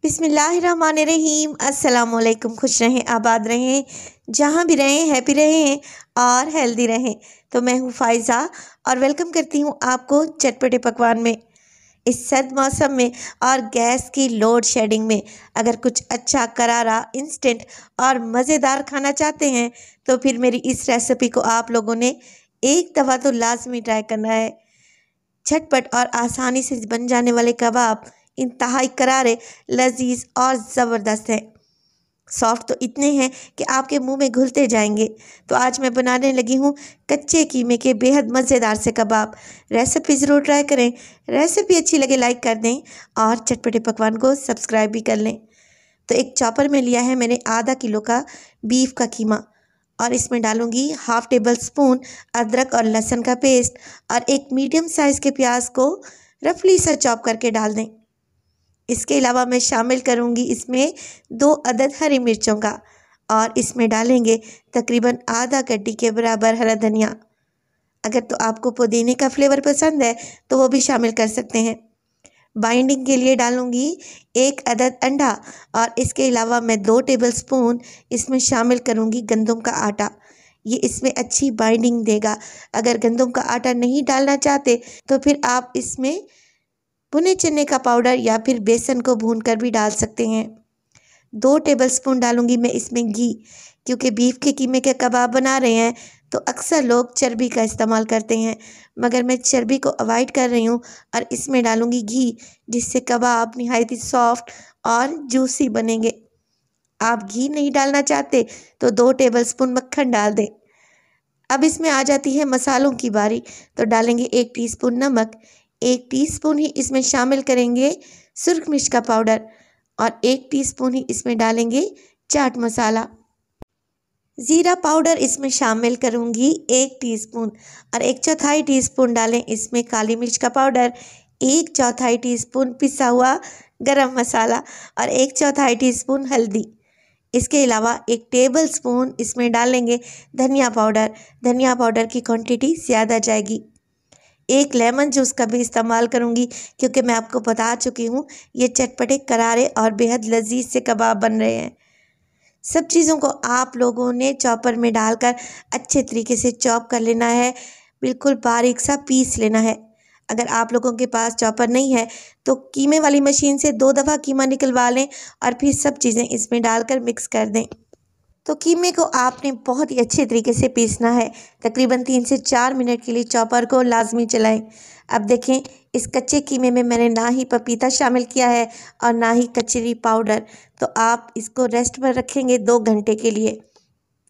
बिस्मिल्लाहिर्रहमानिर्रहीम। अस्सलामुअलैकुम। खुश रहें, आबाद रहें, जहाँ भी रहें हैप्पी रहें और हेल्दी रहें। तो मैं हूँ फ़ाइज़ा और वेलकम करती हूँ आपको चटपटे पकवान में। इस सर्द मौसम में और गैस की लोड शेडिंग में अगर कुछ अच्छा करारा इंस्टेंट और मज़ेदार खाना चाहते हैं तो फिर मेरी इस रेसिपी को आप लोगों ने एक दफ़ा तो लाजमी ट्राई करना है। झटपट और आसानी से बन जाने वाले कबाब इंतहाई करारे, लजीज और ज़बरदस्त हैं। सॉफ्ट तो इतने हैं कि आपके मुंह में घुलते जाएंगे। तो आज मैं बनाने लगी हूँ कच्चे कीमे के बेहद मज़ेदार से कबाब। रेसिपी ज़रूर ट्राई करें। रेसिपी अच्छी लगे लाइक कर दें और चटपटे पकवान को सब्सक्राइब भी कर लें। तो एक चॉपर में लिया है मैंने आधा किलो का बीफ का कीमा और इसमें डालूंगी हाफ टेबल स्पून अदरक और लहसुन का पेस्ट और एक मीडियम साइज़ के प्याज को रफली सा चॉप करके डाल दें। इसके अलावा मैं शामिल करूंगी इसमें 2 अदद हरी मिर्चों का और इसमें डालेंगे तकरीबन आधा कट्टी के बराबर हरा धनिया। अगर तो आपको पुदीने का फ्लेवर पसंद है तो वो भी शामिल कर सकते हैं। बाइंडिंग के लिए डालूंगी 1 अदद अंडा और इसके अलावा मैं 2 टेबलस्पून इसमें शामिल करूंगी गंदम का आटा। ये इसमें अच्छी बाइंडिंग देगा। अगर गंदम का आटा नहीं डालना चाहते तो फिर आप इसमें भुने चने का पाउडर या फिर बेसन को भूनकर भी डाल सकते हैं। 2 टेबलस्पून डालूंगी मैं इसमें घी, क्योंकि बीफ के कीमे के कबाब बना रहे हैं तो अक्सर लोग चर्बी का इस्तेमाल करते हैं, मगर मैं चर्बी को अवॉइड कर रही हूँ और इसमें डालूंगी घी, जिससे कबाब नहायत ही सॉफ्ट और जूसी बनेंगे। आप घी नहीं डालना चाहते तो 2 टेबलस्पून मक्खन डाल दें। अब इसमें आ जाती है मसालों की बारी। तो डालेंगे 1 टीस्पून नमक, 1 टीस्पून ही इसमें शामिल करेंगे सुर्ख मिर्च का पाउडर और 1 टीस्पून ही इसमें डालेंगे चाट मसाला। ज़ीरा पाउडर इसमें शामिल करूंगी 1 टीस्पून और 1/4 टीस्पून डालें इसमें काली मिर्च का पाउडर, 1/4 टीस्पून पिसा हुआ गरम मसाला और 1/4 टीस्पून हल्दी। इसके अलावा 1 टेबल स्पून इसमें डालेंगे धनिया पाउडर। धनिया पाउडर की क्वांटिटी ज़्यादा जाएगी। 1 लेमन जूस का भी इस्तेमाल करूंगी, क्योंकि मैं आपको बता चुकी हूँ ये चटपटे करारे और बेहद लजीज से कबाब बन रहे हैं। सब चीज़ों को आप लोगों ने चॉपर में डालकर अच्छे तरीके से चॉप कर लेना है, बिल्कुल बारीक सा पीस लेना है। अगर आप लोगों के पास चॉपर नहीं है तो कीमे वाली मशीन से 2 दफ़ा कीमा निकलवा लें और फिर सब चीज़ें इसमें डालकर मिक्स कर दें। तो कीमे को आपने बहुत ही अच्छे तरीके से पीसना है। तकरीबन 3 से 4 मिनट के लिए चॉपर को लाजमी चलाएं। अब देखें, इस कच्चे कीमे में मैंने ना ही पपीता शामिल किया है और ना ही कचरी पाउडर। तो आप इसको रेस्ट पर रखेंगे 2 घंटे के लिए,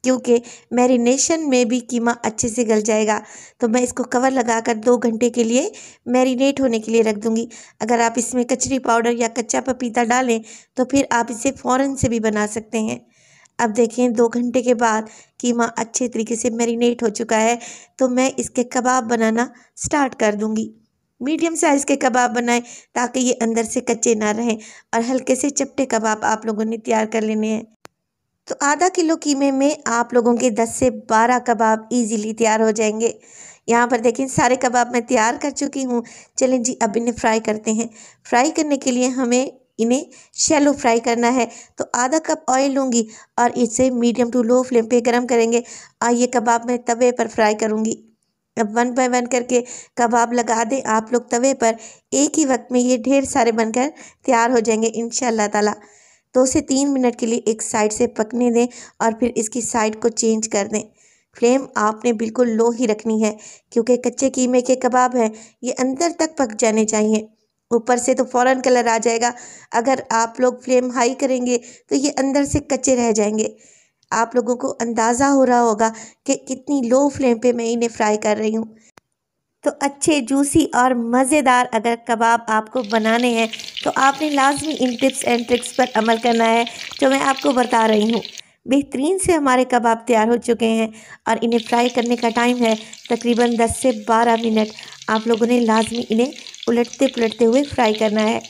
क्योंकि मैरिनेशन में भी कीमा अच्छे से गल जाएगा। तो मैं इसको कवर लगाकर 2 घंटे के लिए मैरिनेट होने के लिए रख दूंगी। अगर आप इसमें कचरी पाउडर या कच्चा पपीता डालें तो फिर आप इसे फ़ौरन से भी बना सकते हैं। अब देखें, 2 घंटे के बाद कीमा अच्छे तरीके से मैरिनेट हो चुका है, तो मैं इसके कबाब बनाना स्टार्ट कर दूंगी। मीडियम साइज़ के कबाब बनाएं ताकि ये अंदर से कच्चे ना रहें और हल्के से चपटे कबाब आप लोगों ने तैयार कर लेने हैं। तो आधा किलो कीमे में आप लोगों के 10 से 12 कबाब इजीली तैयार हो जाएंगे। यहाँ पर देखें, सारे कबाब मैं तैयार कर चुकी हूँ। चलें जी, अब इन्हें फ्राई करते हैं। फ्राई करने के लिए हमें इन्हें शैलो फ्राई करना है। तो आधा कप ऑयल लूँगी और इसे मीडियम टू लो फ्लेम पे गरम करेंगे और ये कबाब मैं तवे पर फ्राई करूँगी। अब 1 बाय 1 करके कबाब लगा दें आप लोग तवे पर। एक ही वक्त में ये ढेर सारे बनकर तैयार हो जाएंगे इंशाअल्लाह ताला। 2 से 3 मिनट के लिए एक साइड से पकने दें और फिर इसकी साइड को चेंज कर दें। फ्लेम आपने बिल्कुल लो ही रखनी है, क्योंकि कच्चे कीमे के कबाब हैं, ये अंदर तक पक जाने चाहिए। ऊपर से तो फ़ौरन कलर आ जाएगा। अगर आप लोग फ्लेम हाई करेंगे तो ये अंदर से कच्चे रह जाएंगे। आप लोगों को अंदाज़ा हो रहा होगा कि कितनी लो फ्लेम पे मैं इन्हें फ्राई कर रही हूँ। तो अच्छे जूसी और मज़ेदार अगर कबाब आपको बनाने हैं तो आपने लाजमी इन टिप्स एंड ट्रिक्स पर अमल करना है जो मैं आपको बता रही हूँ। बेहतरीन से हमारे कबाब तैयार हो चुके हैं और इन्हें फ्राई करने का टाइम है तकरीबन 10 से 12 मिनट। आप लोगों ने लाजमी इन्हें उलटते पुलटते हुए फ्राई करना है।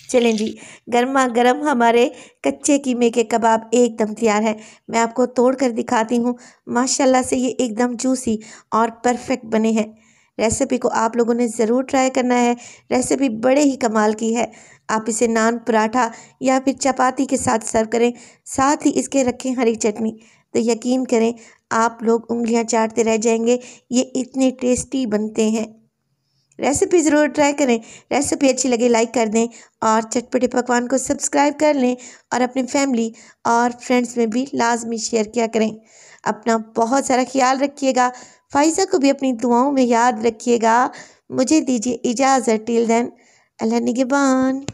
चलें जी, गर्मा गर्म हमारे कच्चे कीमे के कबाब एकदम तैयार है। मैं आपको तोड़ कर दिखाती हूँ। माशाल्लाह से ये एकदम जूसी और परफेक्ट बने हैं। रेसिपी को आप लोगों ने ज़रूर ट्राई करना है। रेसिपी बड़े ही कमाल की है। आप इसे नान, पराठा या फिर चपाती के साथ सर्व करें, साथ ही इसके रखें हरी चटनी, तो यकीन करें आप लोग उंगलियां चाटते रह जाएंगे। ये इतने टेस्टी बनते हैं। रेसिपी ज़रूर ट्राई करें। रेसिपी अच्छी लगे लाइक कर दें और चटपटे पकवान को सब्सक्राइब कर लें और अपनी फैमिली और फ्रेंड्स में भी लाजमी शेयर किया करें। अपना बहुत सारा ख्याल रखिएगा। फ़ाइज़ा को भी अपनी दुआओं में याद रखिएगा। मुझे दीजिए इजाज़त। टिल देन, अल्लाह निगहबान।